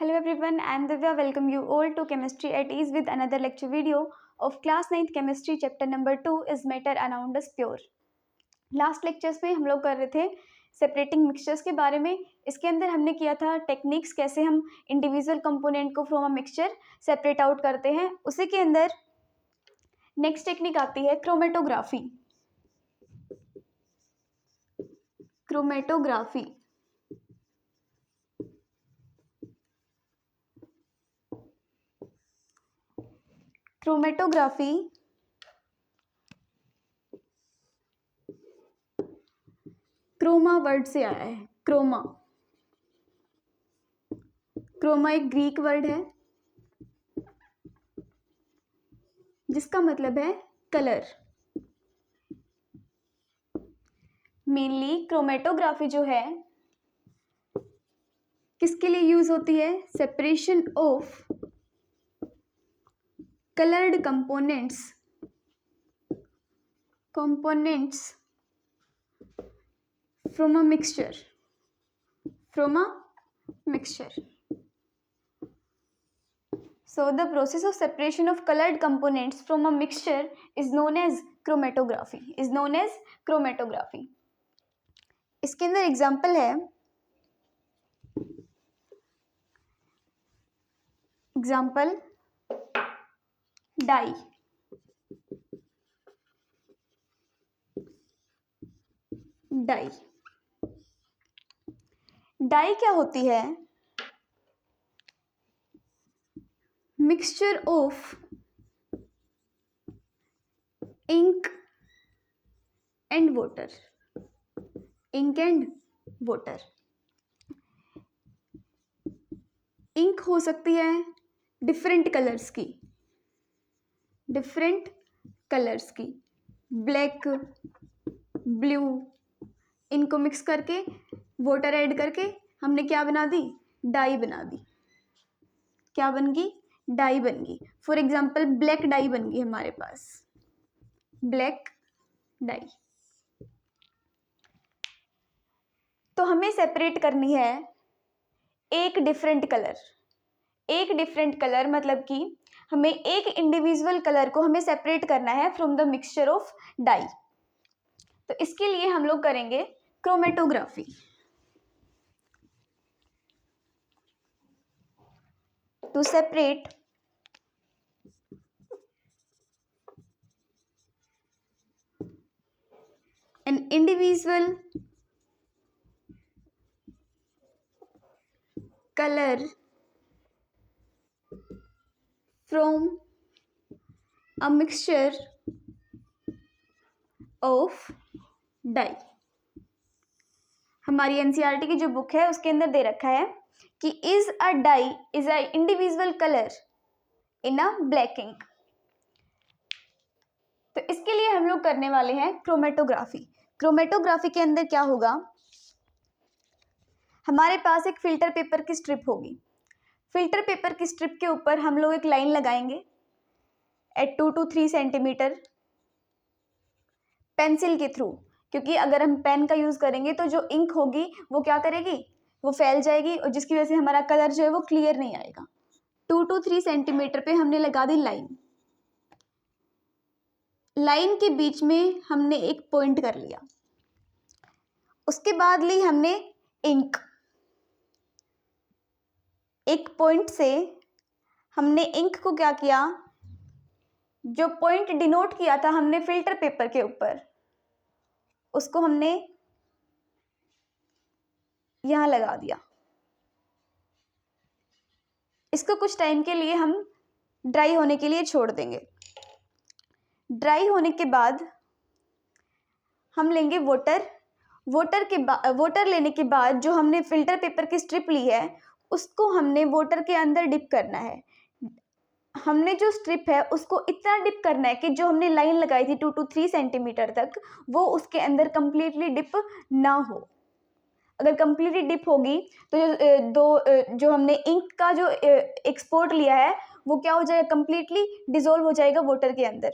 Hello everyone, I am Divya. Welcome you all to Chemistry at Ease with another lecture video of class 9th chemistry chapter number 2 is matter around us pure. Last lectures में हम लोग कर रहे थे separating mixtures के बारे में. इसके अंदर हमने किया था टेक्निक्स कैसे हम इंडिविजुअल कंपोनेंट को from a mixture separate out करते हैं. उसी के अंदर नेक्स्ट टेक्निक आती है chromatography. Chromatography chromatography chroma word से आया है. क्रोमा क्रोमा एक ग्रीक वर्ड है जिसका मतलब है कलर. मेनली क्रोमेटोग्राफी जो है किसके लिए यूज होती है? Separation of colored components from a mixture so the process of separation of colored components from a mixture is known as chromatography. इसके अंदर एग्जाम्पल है. Example die. डाई क्या होती है? Mixture of ink and water. Ink हो सकती है different colours की, ब्लैक, ब्लू. इनको मिक्स करके वाटर ऐड करके हमने क्या बना दी? डाई बना दी. क्या बन गई? डाई बन गई. फॉर एग्जाम्पल ब्लैक डाई बन गई हमारे पास. Black dye. तो हमें सेपरेट करनी है एक डिफरेंट कलर मतलब कि हमें एक इंडिविजुअल कलर को हमें सेपरेट करना है from the mixture of dye. तो इसके लिए हम लोग करेंगे chromatography. To separate an individual color from a mixture of dye. हमारी एनसीईआरटी की जो बुक है उसके अंदर दे रखा है कि is a dye is a individual colour in a black ink. तो इसके लिए हम लोग करने वाले हैं क्रोमेटोग्राफी. क्रोमेटोग्राफी के अंदर क्या होगा? हमारे पास एक फिल्टर पेपर की स्ट्रिप होगी. फिल्टर पेपर की स्ट्रिप के ऊपर हम लोग एक लाइन लगाएंगे एट 2 to 3 सेंटीमीटर पेंसिल के थ्रू, क्योंकि अगर हम पेन का यूज करेंगे तो जो इंक होगी वो क्या करेगी? वो फैल जाएगी और जिसकी वजह से हमारा कलर जो है वो क्लियर नहीं आएगा. 2 to 3 सेंटीमीटर पे हमने लगा दी लाइन के बीच में हमने एक पॉइंट कर लिया. उसके बाद ली हमने इंक. एक पॉइंट से हमने इंक को क्या किया? जो पॉइंट डिनोट किया था हमने फिल्टर पेपर के ऊपर, उसको हमने यहां लगा दिया. इसको कुछ टाइम के लिए हम ड्राई होने के लिए छोड़ देंगे. ड्राई होने के बाद हम लेंगे वाटर लेने के बाद जो हमने फिल्टर पेपर की स्ट्रिप ली है उसको हमने वाटर के अंदर डिप करना है. हमने जो स्ट्रिप है उसको इतना डिप करना है कि जो हमने लाइन लगाई थी 2 to 3 सेंटीमीटर तक वो उसके अंदर कंप्लीटली डिप ना हो. अगर कंप्लीटली डिप होगी तो जो हमने इंक का जो एक्सपोर्ट लिया है वो क्या हो जाएगा? कंप्लीटली डिजोल्व हो जाएगा वाटर के अंदर.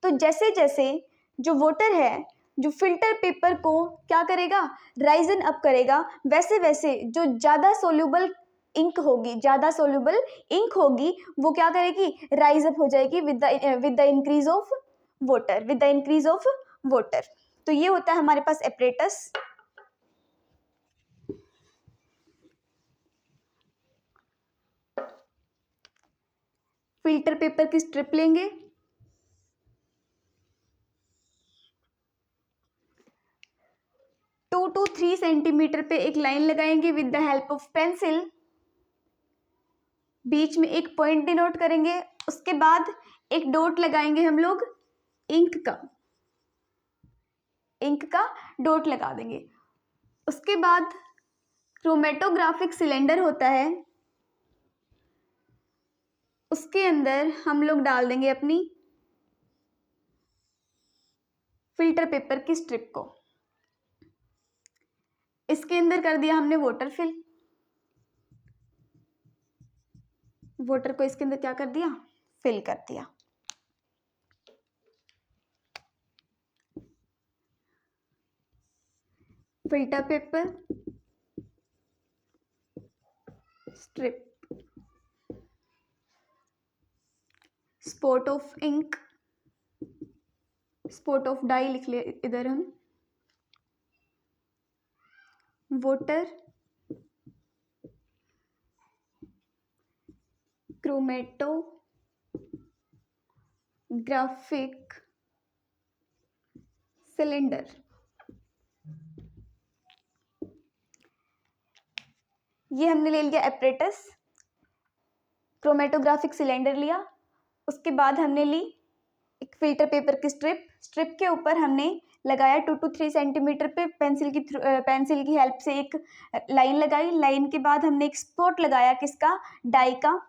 तो जैसे जैसे जो वाटर है जो फिल्टर पेपर को क्या करेगा? राइजन अप करेगा. वैसे वैसे जो ज़्यादा सोल्यूबल इंक होगी, ज़्यादा सोल्यूबल इंक होगी, वो क्या करेगी, राइज अप हो जाएगी with the increase of water, with the increase of water. तो ये होता है हमारे पास एपरेटस। फिल्टर पेपर की स्ट्रिप लेंगे, टू टू 3 सेंटीमीटर पे एक लाइन लगाएंगे with the help of pencil, बीच में एक पॉइंट डिनोट करेंगे, उसके बाद एक डॉट लगाएंगे हम लोग इंक का डॉट लगा देंगे। उसके बाद क्रोमेटोग्राफिक सिलेंडर होता है, उसके अंदर हम लोग डाल देंगे अपनी फिल्टर पेपर की स्ट्रिप को। इसके अंदर कर दिया हमने वाटर फिल, वाटर को इसके अंदर क्या कर दिया, फिल कर दिया। Filter paper, strip, spot of ink, spot of dye लिख ले इधर हम, वाटर, क्रोमेटोग्राफिक सिलेंडर। ये हमने ले लिया एपरेटस, क्रोमेटोग्राफिक सिलेंडर लिया, उसके बाद हमने ली एक फिल्टर पेपर की स्ट्रिप, स्ट्रिप के ऊपर हमने लगाया 2 to 3 सेंटीमीटर पे पेंसिल की हेल्प से एक लाइन लगाई, लाइन के बाद हमने एक स्पॉट लगाया किसका, डाई का।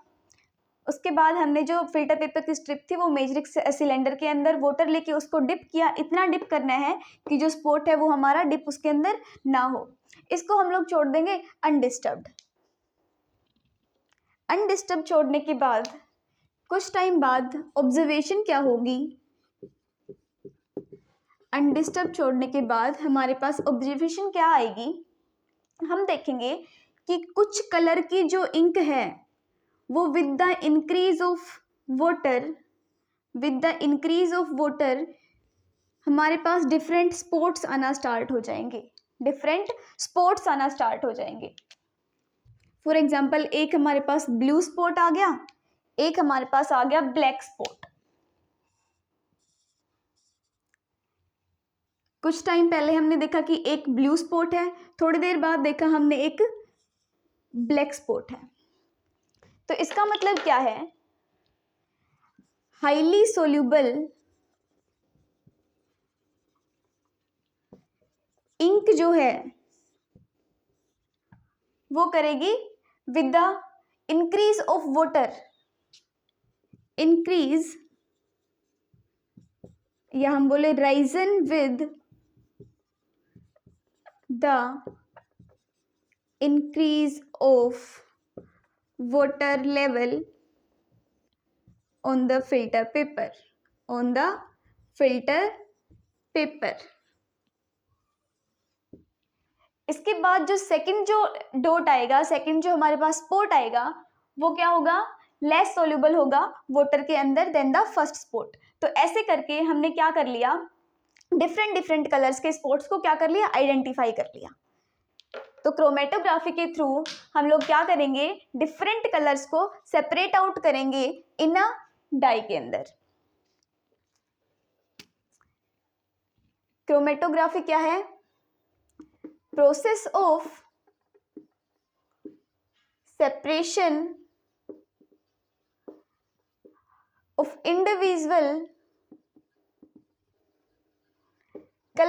उसके बाद हमने जो फिल्टर पेपर की स्ट्रिप थी वो मेजरिक सिलेंडर के अंदर वाटर लेके उसको डिप किया, इतना डिप करना है कि जो स्पॉट है वो हमारा डिप उसके अंदर ना हो। इसको हम लोग छोड़ देंगे अनडिस्टर्ब्ड। अनडिस्टर्ब छोड़ने के बाद कुछ टाइम बाद ऑब्जर्वेशन क्या होगी, अनडिस्टर्ब छोड़ने के बाद हमारे पास ऑब्जर्वेशन क्या आएगी, हम देखेंगे कि कुछ कलर की जो इंक है वो with the increase of water हमारे पास डिफरेंट स्पॉट्स आना स्टार्ट हो जाएंगे, फॉर एग्जाम्पल एक हमारे पास ब्लू स्पॉट आ गया, एक हमारे पास आ गया ब्लैक स्पॉट। कुछ टाइम पहले हमने देखा कि एक ब्लू स्पॉट है, थोड़ी देर बाद देखा हमने एक ब्लैक स्पॉट है। तो इसका मतलब क्या है, हाईली सोल्यूबल इंक जो है वो करेगी with the increase of water, increase या हम बोले Ryzen with the increase of water level on the filter paper, इसके बाद जो सेकंड जो डॉट आएगा, सेकंड जो हमारे पास स्पॉट आएगा वो क्या होगा, लेस सोल्यूबल होगा वाटर के अंदर देन द फर्स्ट स्पॉट। तो ऐसे करके हमने क्या कर लिया, डिफरेंट कलर्स के स्पॉट्स को क्या कर लिया, आइडेंटिफाई कर लिया। तो क्रोमेटोग्राफी के थ्रू हम लोग क्या करेंगे, डिफरेंट कलर्स को सेपरेट आउट करेंगे इन अ डाई के अंदर। क्रोमेटोग्राफी क्या है, process of separation of individual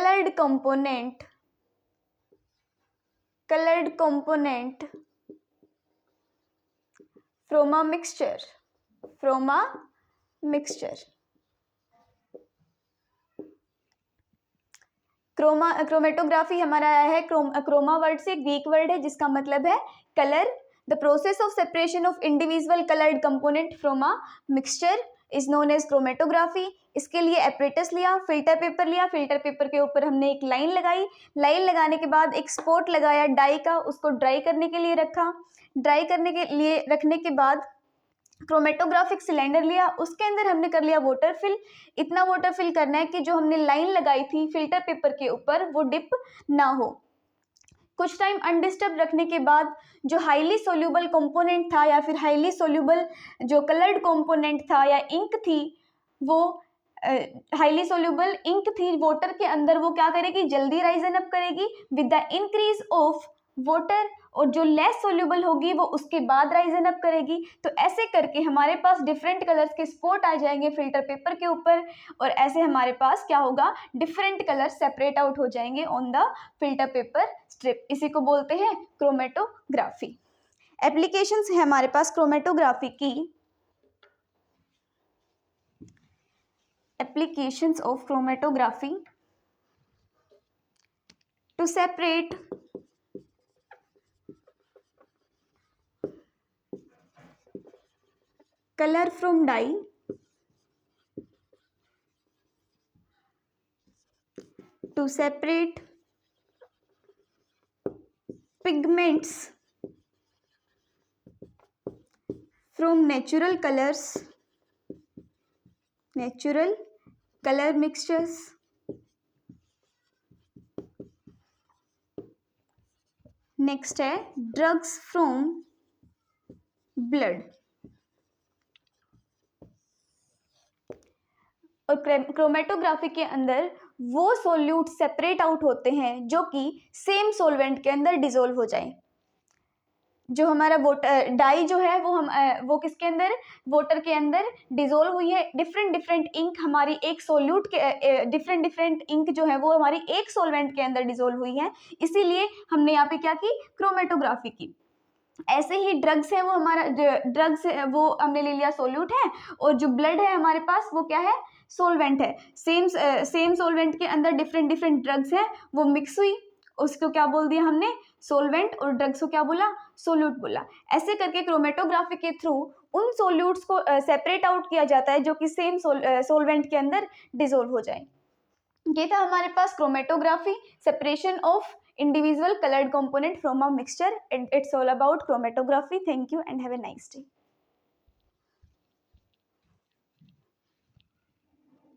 colored component from a mixture, chromatography हमारा आया है क्रोमा वर्ड से, ग्रीक वर्ड है जिसका मतलब है colour. The process of separation of individual coloured component from a mixture is known as chromatography. इसके लिए एपरेटस लिया, फिल्टर पेपर लिया, फिल्टर पेपर के ऊपर हमने एक लाइन लगाई, लाइन लगाने के बाद एक स्पॉट लगाया डाई का, उसको ड्राई करने के लिए रखा। ड्राई करने के लिए रखने के बाद क्रोमेटोग्राफिक सिलेंडर लिया, उसके अंदर हमने कर लिया वाटर फिल। इतना वाटर फिल करना है कि जो हमने लाइन लगाई थी फिल्टर पेपर के ऊपर वो डिप ना हो। कुछ टाइम अनडिस्टर्ब रखने के बाद जो हाईली सोल्यूबल कंपोनेंट था या फिर हाईली सोल्यूबल जो कलर्ड कंपोनेंट था या इंक थी, वो हाईली सोल्यूबल इंक थी वाटर के अंदर, वो क्या करेगी, जल्दी राइजन अप करेगी with the increase of water, और जो लेस सोल्यूबल होगी वो उसके बाद राइजन अप करेगी। तो ऐसे करके हमारे पास डिफरेंट कलर्स के स्पॉट आ जाएंगे फिल्टर पेपर के ऊपर, और ऐसे हमारे पास क्या होगा, डिफरेंट कलर सेपरेट आउट हो जाएंगे on the filter paper strip. इसी को बोलते हैं क्रोमेटोग्राफी। एप्लीकेशंस है हमारे पास क्रोमेटोग्राफी की। Applications of chromatography: to separate color from dye, to separate pigments from natural colors, natural color mixtures, next है drugs from blood। और क्रोमेटोग्राफी के अंदर वो सोल्यूट सेपरेट आउट होते हैं जो कि सेम सोलवेंट के अंदर डिसोल्व हो जाए। जो हमारा डाई जो है वो किसके अंदर, वाटर के अंदर डिसोल्व हुई है। डिफरेंट डिफरेंट इंक हमारी एक सोल्यूट के डिफरेंट डिफरेंट इंक जो है वो हमारी एक सोलवेंट के अंदर डिसोल्व हुई है, इसीलिए हमने यहाँ पे क्या की, क्रोमेटोग्राफी की। ऐसे ही ड्रग्स है, वो हमारा ड्रग्स वो हमने ले लिया सोल्यूट है, और जो ब्लड है हमारे पास वो क्या है, सोलवेंट है। सेम सोलवेंट के अंदर डिफरेंट डिफरेंट ड्रग्स है, वो मिक्स हुई, उसको क्या बोल दिया हमने, सोलवेंट, और ड्रग्स को क्या बोला, सोल्यूट बोला। ऐसे करके क्रोमेटोग्राफी के थ्रू उन सोल्यूट्स को सेपरेट आउट किया जाता है जो कि सेम सोलवेंट के अंदर डिसोल्व हो जाए। ये था हमारे पास chromatography, separation of individual colored component from a mixture. It's all about chromatography. Thank you and have a nice day.